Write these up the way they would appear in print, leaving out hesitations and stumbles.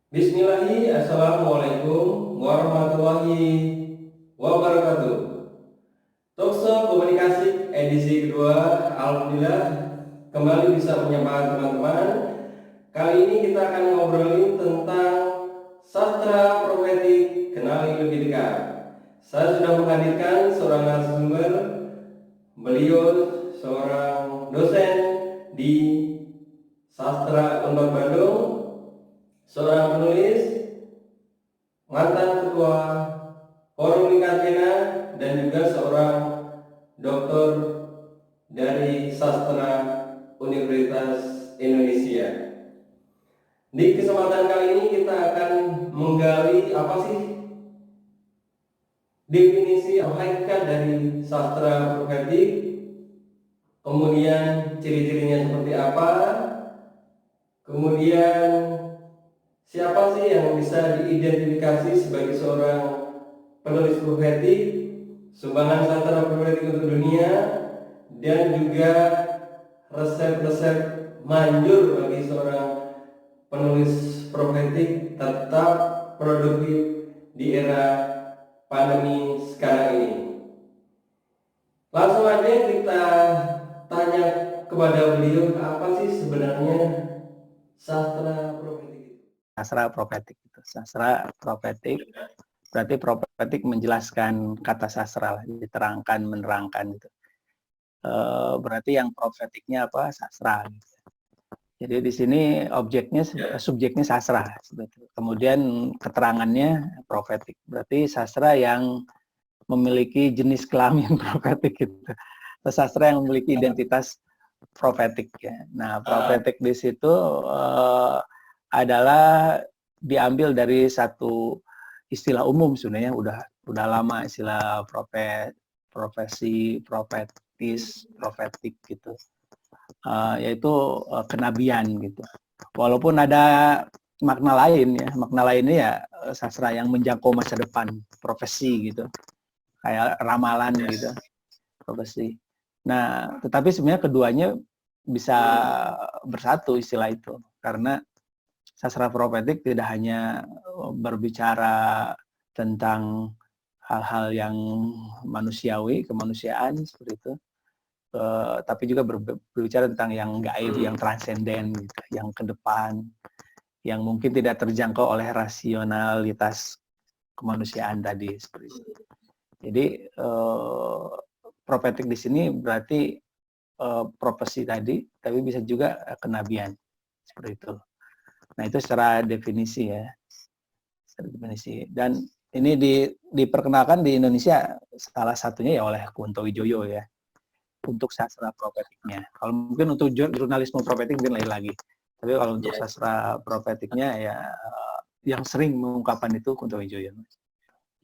Bismillahi, Assalamualaikum warahmatullahi wabarakatuh. Talkshow Komunikasi edisi kedua, Alhamdulillah kembali bisa menyapa teman-teman. Kali ini kita akan ngobrolin tentang sastra profetik, kenali lebih dekat. Saya sudah menghadirkan seorang narasumber, beliau seorang dosen di Sastra Unpad Bandung, seorang penulis, mantan ketua Forum Lingkar Pena, dan juga seorang doktor dari sastra Universitas Indonesia. Di kesempatan kali ini kita akan menggali apa sih definisi atau hakikat dari sastra profetik, kemudian ciri-cirinya seperti apa, kemudian siapa sih yang bisa diidentifikasi sebagai seorang penulis profetik, sumbangan sastra profetik untuk dunia, dan juga resep-resep manjur bagi seorang penulis profetik tetap produktif di era pandemi sekarang ini. Langsung aja kita tanya kepada beliau, apa sih sebenarnya sastra profetik itu? Sastra profetik itu. Sastra profetik berarti profetik menjelaskan kata sastra lah, diterangkan, menerangkan gitu. Berarti yang profetiknya apa? Sastra. Gitu. Jadi di sini objeknya, subjeknya sastra. Kemudian keterangannya profetik. Berarti sastra yang memiliki jenis kelamin profetik gitu. Sastra yang memiliki identitas profetik ya. Nah, profetik di situ adalah diambil dari satu istilah umum sebenarnya udah lama istilah profesi, profetis, profetik gitu. Yaitu kenabian gitu. Walaupun ada makna lain ya, makna lainnya ya sastra yang menjangkau masa depan, profesi gitu. Kayak ramalan gitu, profesi. Nah, tetapi sebenarnya keduanya bisa bersatu istilah itu karena sastra profetik tidak hanya berbicara tentang hal-hal yang manusiawi, kemanusiaan seperti itu, tapi juga berbicara tentang yang gaib, yang transenden, gitu, yang ke depan, yang mungkin tidak terjangkau oleh rasionalitas kemanusiaan tadi seperti itu. Jadi profetik di sini berarti profesi tadi, tapi bisa juga kenabian seperti itu. Nah itu secara definisi ya, secara definisi. Dan ini diperkenalkan di Indonesia salah satunya ya oleh Kunto Wijoyo ya, untuk sastra profetiknya. Kalau mungkin untuk jurnalisme profetik mungkin lain lagi. Tapi kalau untuk sastra profetiknya ya yang sering mengungkapkan itu Kunto Wijoyo.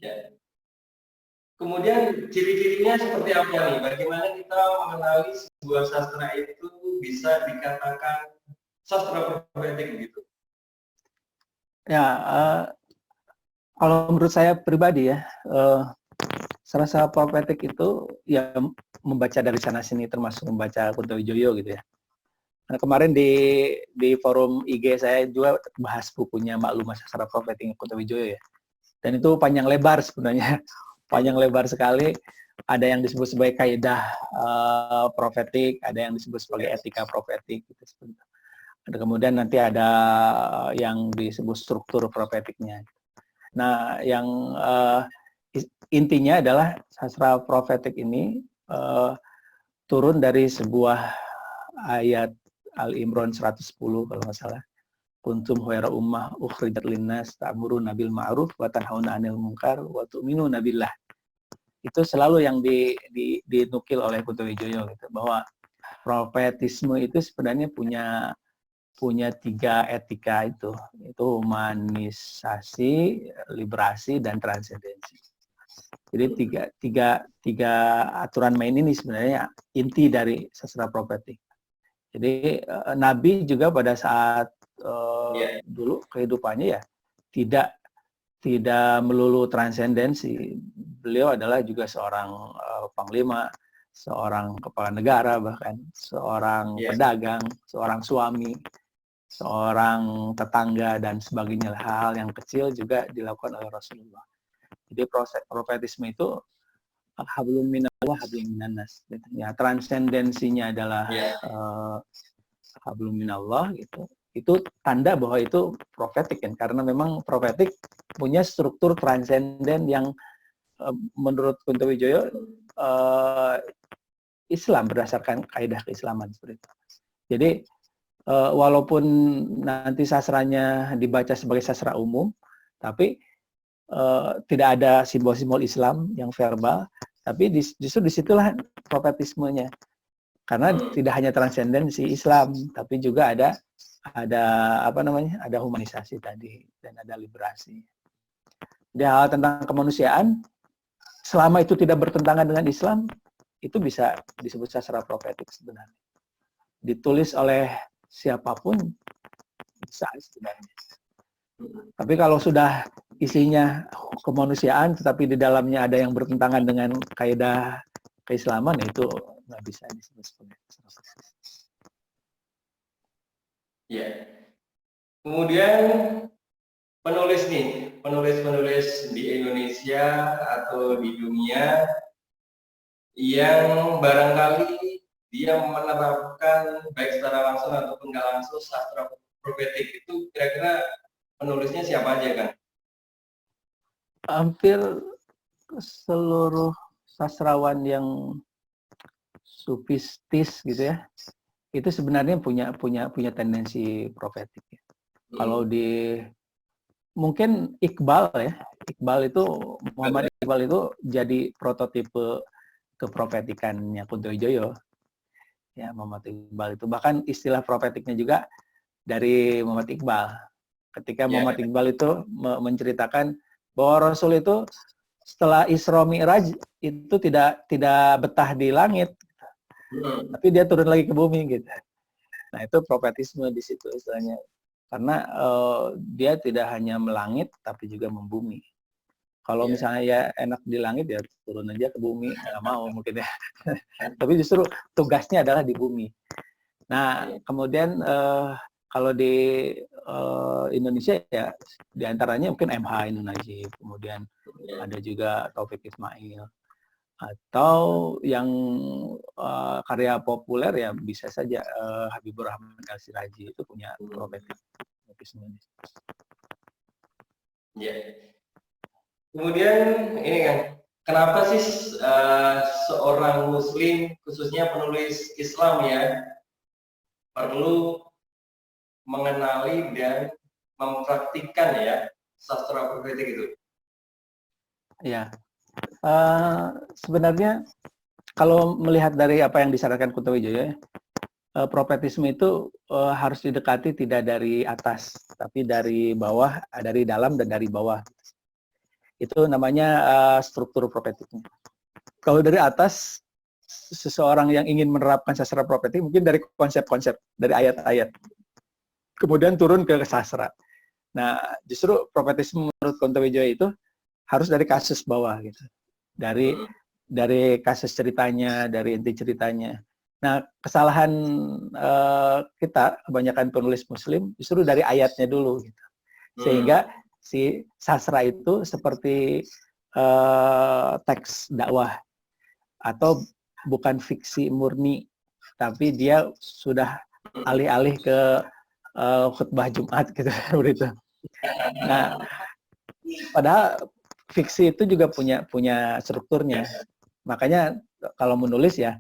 Ya. Kemudian ciri-cirinya seperti apa nih? Bagaimana kita mengenali sebuah sastra itu bisa dikatakan sastra profetik gitu? Ya, kalau menurut saya pribadi ya, sastra profetik itu ya membaca dari sana sini, termasuk membaca Kunto Wijoyo gitu ya. Nah, kemarin di forum IG saya juga bahas bukunya Maklumah Sastra Profetik Kunto Wijoyo ya. Dan itu panjang lebar sebenarnya, panjang lebar sekali. Ada yang disebut sebagai kaidah profetik, ada yang disebut sebagai etika profetik gitu. Ada kemudian nanti ada yang disebut struktur profetiknya. Nah, yang intinya adalah sastra profetik ini turun dari sebuah ayat Al-Imran 110 kalau nggak salah. Kuntum khaira ummah ukhrijat linnas ta'muruna bil ma'ruf wa tanhauna 'anil munkar wa tu'minuna billah. Itu selalu yang dinukil oleh Kunto Wijoyo gitu, bahwa profetisme itu sebenarnya punya tiga etika itu humanisasi, liberasi, dan transendensi. Jadi tiga aturan main ini sebenarnya inti dari sastra profetik. Jadi Nabi juga pada saat dulu kehidupannya ya tidak melulu transendensi. Beliau adalah juga seorang panglima, seorang kepala negara, bahkan seorang pedagang, seorang suami. seorang tetangga dan sebagainya, hal-hal yang kecil juga dilakukan oleh Rasulullah. Jadi proses profetisme itu hablum minallah hablum minannas. Ya, transendensinya adalah Ya. hablum minallah gitu. Itu tanda bahwa itu profetik kan, karena memang profetik punya struktur transenden yang menurut Kunto Wijoyo Islam, berdasarkan kaidah keislaman seperti itu. Jadi walaupun nanti sastranya dibaca sebagai sastra umum, tapi tidak ada simbol-simbol Islam yang verbal, tapi justru disitulah profetismenya. Karena tidak hanya transendensi Islam, tapi juga ada apa namanya, ada humanisasi tadi dan ada liberasi. Di hal tentang kemanusiaan, selama itu tidak bertentangan dengan Islam, itu bisa disebut sastra profetik sebenarnya. Ditulis oleh siapapun bisa sebenarnya. Tapi kalau sudah isinya kemanusiaan, tetapi di dalamnya ada yang bertentangan dengan kaidah keislaman, itu nggak bisa disebut sebagai sastra. Ya. Kemudian penulis di Indonesia atau di dunia yang barangkali dia menerapkan baik secara langsung ataupun nggak langsung sastra profetik, itu kira-kira penulisnya siapa aja kan? Hampir seluruh sastrawan yang sufistis gitu ya, itu sebenarnya punya tendensi profetik. Kalau di mungkin Iqbal ya, Muhammad Iqbal itu jadi prototipe keprofetikannya Kunto Wijoyo. Ya, Muhammad Iqbal itu bahkan istilah profetiknya juga dari Muhammad Iqbal. Ketika Muhammad Iqbal itu menceritakan bahwa Rasul itu setelah Isra Mi'raj itu tidak betah di langit, tapi dia turun lagi ke bumi gitu. Nah, itu profetisme di situ istilahnya. Karena dia tidak hanya melangit tapi juga membumi. Kalau misalnya ya enak di langit, ya turun aja ke bumi, nggak mau mungkin ya. Tapi justru tugasnya adalah di bumi. Nah, kemudian kalau di Indonesia ya diantaranya mungkin MH Ainun Najib, kemudian ada juga Taufik Ismail, atau yang karya populer ya bisa saja Habibur Rahman El-Siraji itu punya profetisme. Ya. Kemudian ini kan, kenapa sih seorang Muslim, khususnya penulis Islam ya, perlu mengenali dan mempraktikkan ya sastra profetik itu? Ya, sebenarnya kalau melihat dari apa yang disarankan Kunto Wijoyo, profetisme itu harus didekati tidak dari atas, tapi dari bawah, dari dalam dan dari bawah. Itu namanya struktur profetiknya. Kalau dari atas, seseorang yang ingin menerapkan sastra profetik mungkin dari konsep-konsep, dari ayat-ayat, kemudian turun ke sastra. Nah, justru profetisme menurut Kunto Wijoyo itu harus dari kasus bawah gitu, dari kasus ceritanya, dari inti ceritanya. Nah, kesalahan kita kebanyakan penulis Muslim justru dari ayatnya dulu gitu, sehingga si sastra itu seperti teks dakwah atau bukan fiksi murni, tapi dia sudah alih-alih ke khutbah Jumat gitu begitu. Nah, padahal fiksi itu juga punya strukturnya. Makanya kalau menulis ya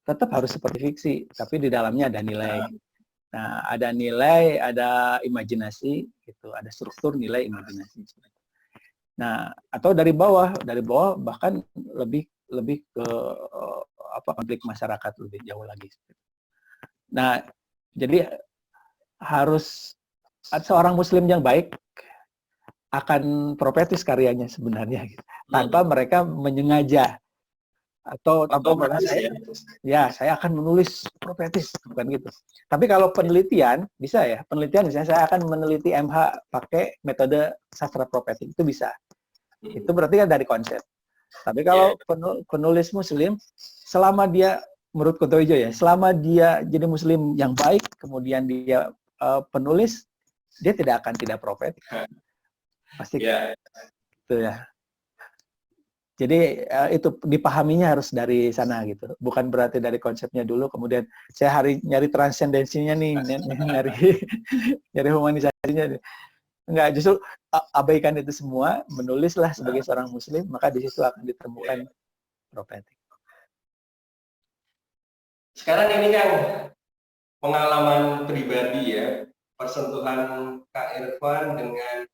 tetap harus seperti fiksi, tapi di dalamnya ada nilai. Nah, ada nilai, ada imajinasi, gitu, ada struktur nilai imajinasi. Nah, atau dari bawah bahkan lebih ke konflik masyarakat lebih jauh lagi. Nah, jadi harus seorang Muslim yang baik akan profetis karyanya sebenarnya, gitu. Tanpa mereka menyengaja atau saya akan menulis profetis, bukan gitu. Tapi kalau penelitian bisa ya, misalnya saya akan meneliti MH pakai metode sastra profetik, itu bisa. Itu berarti kan dari konsep. Tapi kalau penulis Muslim, selama dia menurut Kunto Wijoyo ya, selama dia jadi Muslim yang baik, kemudian dia penulis dia tidak akan tidak profetik. Pasti gitu ya. Jadi itu dipahaminya harus dari sana gitu. Bukan berarti dari konsepnya dulu, kemudian saya nyari transendensinya nih, nyari humanisasinya nih. Enggak, justru abaikan itu semua, menulislah sebagai seorang muslim, maka di situ akan ditemukan profetik. Sekarang ini kan pengalaman pribadi ya, persentuhan Kak Irfan dengan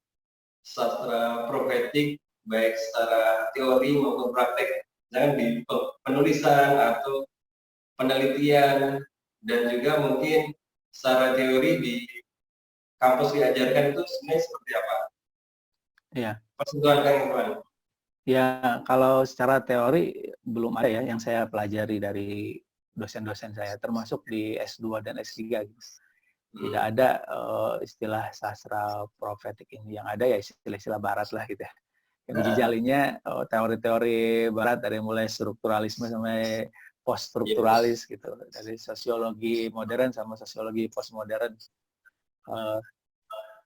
sastra profetik baik secara teori maupun praktek, misalnya di penulisan atau penelitian, dan juga mungkin secara teori di kampus diajarkan itu sebenarnya seperti apa? Iya. Persentuhan Kak Irfan. Ya, kalau secara teori belum ada ya yang saya pelajari dari dosen-dosen saya, termasuk di S2 dan S3 gitu. Tidak ada istilah sastra profetik ini. Yang ada ya istilah-istilah barat lah gitu ya. Yang dijejalinya teori-teori barat dari mulai strukturalisme sampai post-strukturalis gitu. Dari sosiologi modern sama sosiologi postmodern.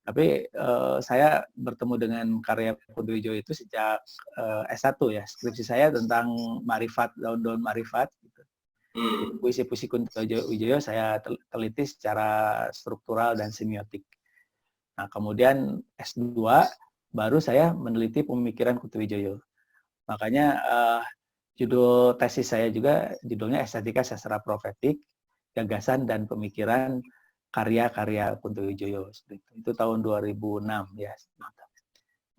Tapi saya bertemu dengan karya Kunto itu sejak S1 ya. Skripsi saya tentang marifat, daun-daun marifat. Gitu. Puisi-puisi Kunto Wijoyo saya teliti secara struktural dan semiotik. Nah, kemudian S2 baru saya meneliti pemikiran Kunto Wijoyo. Makanya judul tesis saya juga judulnya Estetika Sastra Profetik, Gagasan dan Pemikiran Karya-karya Kunto Wijoyo. Itu tahun 2006 ya.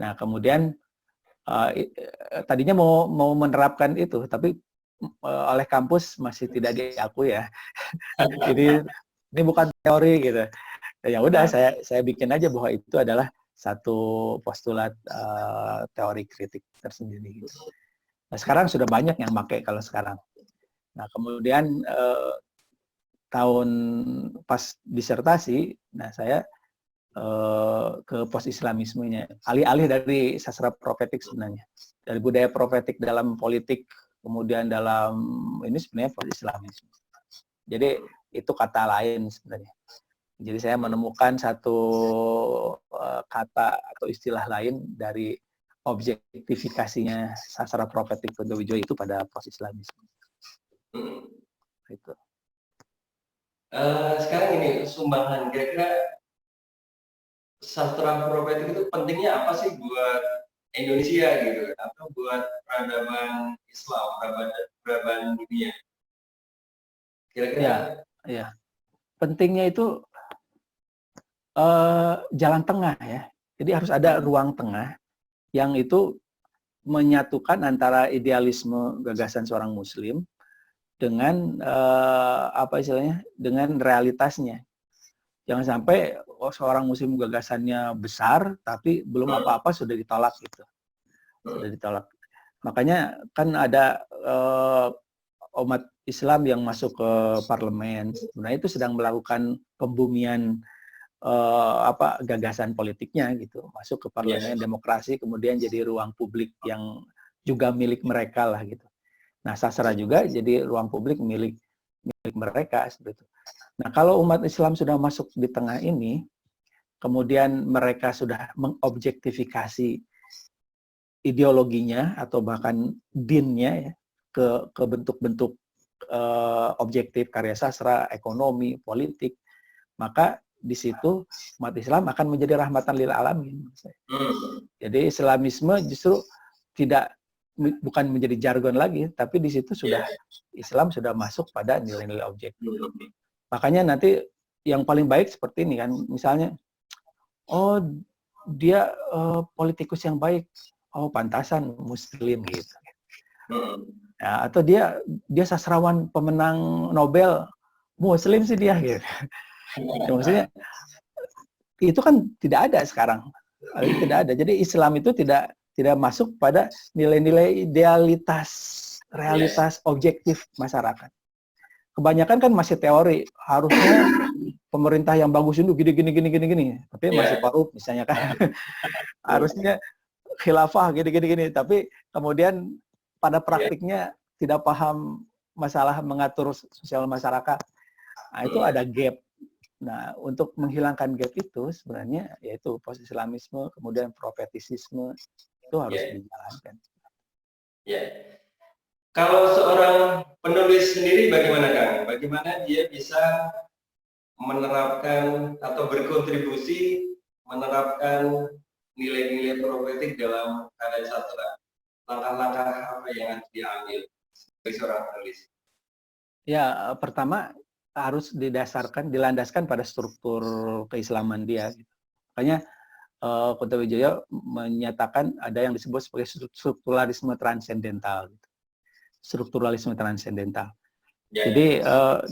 Nah, kemudian tadinya mau menerapkan itu, tapi oleh kampus masih tidak diakui ya. ini bukan teori gitu. Ya udah saya bikin aja bahwa itu adalah satu postulat teori kritik tersendiri. Nah, sekarang sudah banyak yang pakai kalau sekarang. Nah, kemudian tahun pas disertasi, nah saya ke post-islamismenya, alih-alih dari sastra profetik sebenarnya, dari budaya profetik dalam politik, kemudian dalam ini sebenarnya post-islamisme. Jadi itu kata lain sebenarnya. Jadi saya menemukan satu kata atau istilah lain dari objektifikasinya sastra profetik Kunto Wijoyo itu pada post-islamisme. Itu. Sekarang ini sumbangan, kira-kira sastra profetik itu pentingnya apa sih buat Indonesia gitu, atau buat peradaban Islam, peradaban dunia? Kira-kira? Ya. Pentingnya itu jalan tengah ya. Jadi harus ada ruang tengah yang itu menyatukan antara idealisme gagasan seorang Muslim dengan apa istilahnya, dengan realitasnya. Jangan sampai seorang Muslim gagasannya besar, tapi belum apa-apa sudah ditolak gitu. Sudah ditolak. Makanya kan ada umat Islam yang masuk ke parlemen. Sebenarnya itu sedang melakukan pembumian gagasan politiknya gitu, masuk ke parlemen, demokrasi, kemudian jadi ruang publik yang juga milik mereka lah gitu. Nah, sastra juga jadi ruang publik milik mereka seperti itu. Nah, kalau umat Islam sudah masuk di tengah ini, kemudian mereka sudah mengobjektifikasi ideologinya atau bahkan dinnya ya, ke bentuk-bentuk objektif karya sastra, ekonomi, politik, maka di situ umat Islam akan menjadi rahmatan lil alamin. Jadi Islamisme justru bukan menjadi jargon lagi, tapi di situ sudah Islam sudah masuk pada nilai-nilai objektif. Makanya nanti yang paling baik seperti ini kan, misalnya, oh dia politikus yang baik, oh pantasan Muslim gitu. Ya, atau dia sastrawan pemenang Nobel, Muslim sih dia gitu. Ya, maksudnya itu kan tidak ada sekarang, tidak ada. Jadi Islam itu tidak masuk pada nilai-nilai idealitas, realitas objektif masyarakat. Kebanyakan kan masih teori, harusnya pemerintah yang bagus itu gini, tapi masih korup misalnya kan. Harusnya khilafah gini, tapi kemudian pada praktiknya tidak paham masalah mengatur sosial masyarakat. Nah, itu ada gap. Nah, untuk menghilangkan gap itu sebenarnya yaitu post-Islamisme, kemudian profetisisme itu harus Ya, dijalankan. ya. Kalau seorang penulis sendiri bagaimana Kang? Bagaimana dia bisa menerapkan atau berkontribusi menerapkan nilai-nilai profetik dalam karya sastra? Langkah-langkah apa yang harus diambil sebagai seorang penulis? Ya, pertama harus dilandaskan pada struktur keislaman dia. Makanya Kuntowijoyo menyatakan ada yang disebut sebagai strukturalisme transendental. Strukturalisme transendental. Ya, Jadi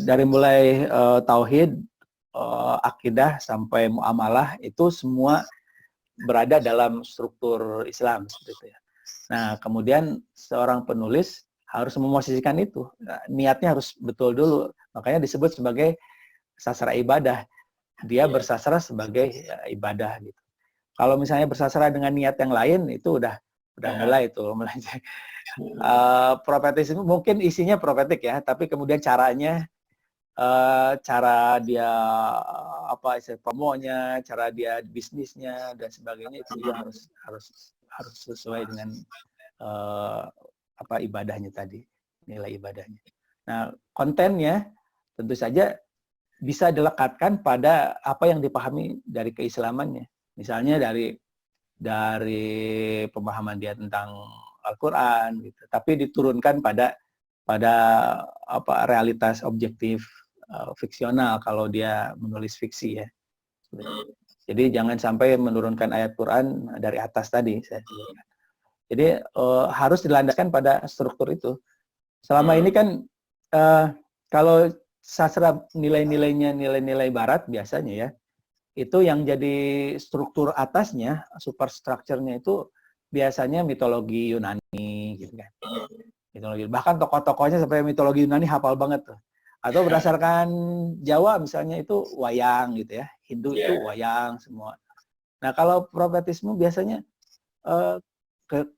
dari mulai tauhid, akidah sampai muamalah itu semua berada dalam struktur Islam seperti itu ya. Nah, kemudian seorang penulis harus memosisikan itu. Nah, niatnya harus betul dulu. Makanya disebut sebagai sastra ibadah. Dia bersastra sebagai ibadah gitu. Kalau misalnya bersastra dengan niat yang lain itu udah mulai itu profetisme mungkin isinya profetik ya, tapi kemudian caranya cara dia apa istilah promonya, cara dia bisnisnya dan sebagainya itu juga harus sesuai dengan apa ibadahnya tadi, nilai ibadahnya. Nah, kontennya tentu saja bisa dilekatkan pada apa yang dipahami dari keislamannya. Misalnya dari pemahaman dia tentang Al-Qur'an gitu, tapi diturunkan pada apa realitas objektif fiksional kalau dia menulis fiksi ya. Jadi jangan sampai menurunkan ayat Quran dari atas tadi saya sebutkan. Jadi harus dilandaskan pada struktur itu. Selama ini kan kalau sastra nilai-nilainya nilai-nilai barat biasanya ya, itu yang jadi struktur atasnya, superstructure-nya itu biasanya mitologi Yunani gitu kan. Mitologi. Bahkan tokoh-tokohnya sampai mitologi Yunani hafal banget tuh. Atau berdasarkan Jawa misalnya itu wayang gitu ya. Hindu itu wayang semua. Nah, kalau profetisme biasanya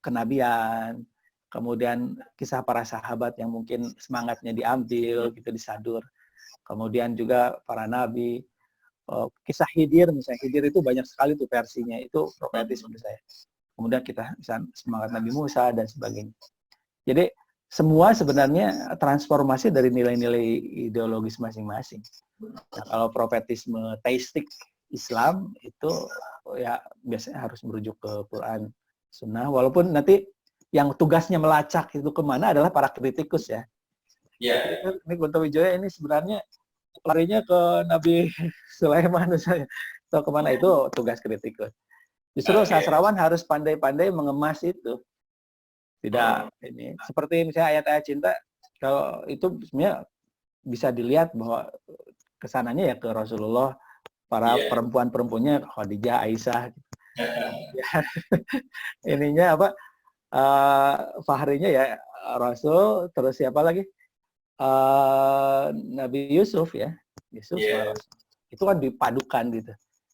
kenabian, kemudian kisah para sahabat yang mungkin semangatnya diambil gitu disadur. Kemudian juga para nabi, kisah Khidir misalnya. Khidir itu banyak sekali tuh versinya, itu profetis menurut saya. Kemudian kita misalnya semangat Nabi Musa dan sebagainya. Jadi semua sebenarnya transformasi dari nilai-nilai ideologis masing-masing. Nah, kalau profetisme teistik Islam itu ya biasanya harus merujuk ke Quran, Sunnah. Walaupun nanti yang tugasnya melacak itu kemana adalah para kritikus ya. Ini Kuntowijoyo ini sebenarnya larinya ke Nabi Sulaiman misalnya. Atau kemana itu tugas kritikus. Justru sastrawan harus pandai-pandai mengemas itu. Tidak ini seperti misalnya ayat-ayat cinta kalau itu sebenarnya bisa dilihat bahwa kesananya ya ke Rasulullah, para perempuan-perempuannya Khadijah, Aisyah gitu. Ininya apa fahrinya ya Rasul, terus siapa lagi Nabi Yusuf ya, Yusuf sama Rasul itu kan dipadukan gitu.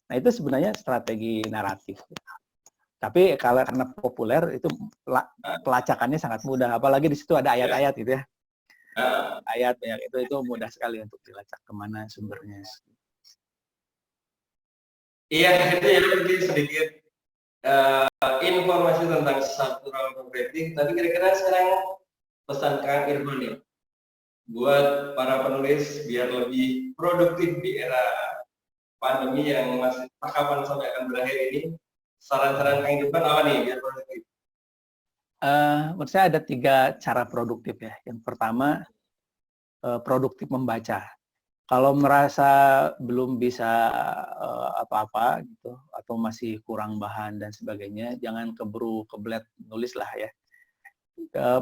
Nah itu sebenarnya strategi naratif. Tapi kalau karena populer itu pelacakannya sangat mudah, apalagi di situ ada ayat-ayat gitu ya. Ayat banyak itu mudah sekali untuk dilacak kemana sumbernya. Iya, itu ya mungkin sedikit informasi tentang sastra profetik. Tapi kira-kira sekarang pesan Kang Irfan nih buat para penulis biar lebih produktif di era pandemi yang masih kapan sampai akan berakhir ini. Saran-saran Kang Irfan apa nih biar produktif? Menurut saya ada 3 cara produktif ya. Yang pertama produktif membaca. Kalau merasa belum bisa apa-apa gitu atau masih kurang bahan dan sebagainya, jangan keburu kebelet nulis lah ya.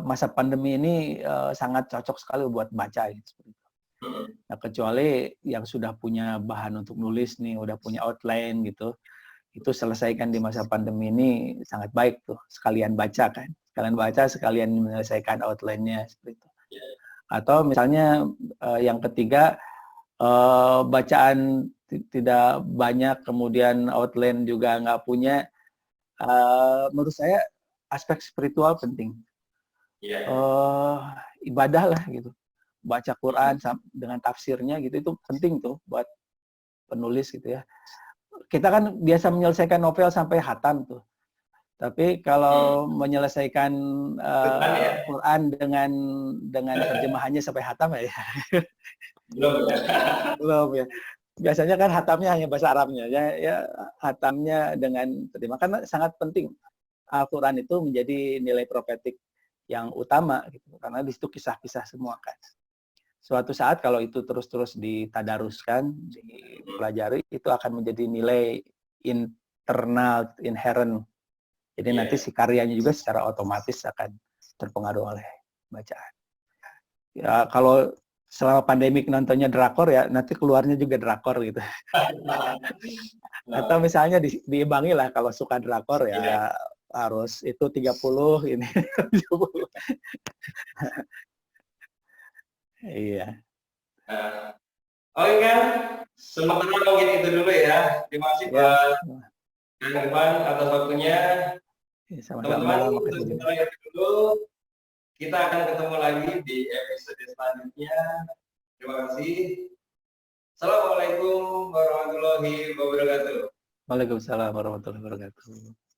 Masa pandemi ini sangat cocok sekali buat baca gitu. Nah, kecuali yang sudah punya bahan untuk nulis nih, udah punya outline gitu, itu selesaikan di masa pandemi ini sangat baik tuh. Sekalian baca kan, sekalian baca, sekalian menyelesaikan outline-nya seperti itu. Atau misalnya yang ketiga bacaan tidak banyak, kemudian outline juga nggak punya. Menurut saya aspek spiritual penting. Ibadah lah gitu. Baca Quran dengan tafsirnya gitu itu penting tuh buat penulis gitu ya. Kita kan biasa menyelesaikan novel sampai khatam tuh. Tapi kalau menyelesaikan Quran dengan terjemahannya sampai khatam ya belum ya. Biasanya kan khatamnya hanya bahasa Arabnya ya khatamnya dengan terjemah karena sangat penting Al-Quran itu menjadi nilai profetik yang utama gitu karena di situ kisah-kisah semua kan. Suatu saat kalau itu terus-terus ditadaruskan, dipelajari, itu akan menjadi nilai internal, inherent. Jadi nanti si karyanya juga secara otomatis akan terpengaruh oleh bacaan. Ya kalau selama pandemik nontonnya drakor ya nanti keluarnya juga drakor gitu. Atau misalnya diimbangi lah kalau suka drakor ya harus itu 30 ini 70. Iya. Oke kan, sementara mungkin itu dulu ya. Terima kasih buat Kang Irfan atas waktunya. Teman-teman, untuk sementara itu dulu. Kita akan ketemu lagi di episode selanjutnya. Terima kasih. Assalamualaikum warahmatullahi wabarakatuh. Waalaikumsalam warahmatullahi wabarakatuh.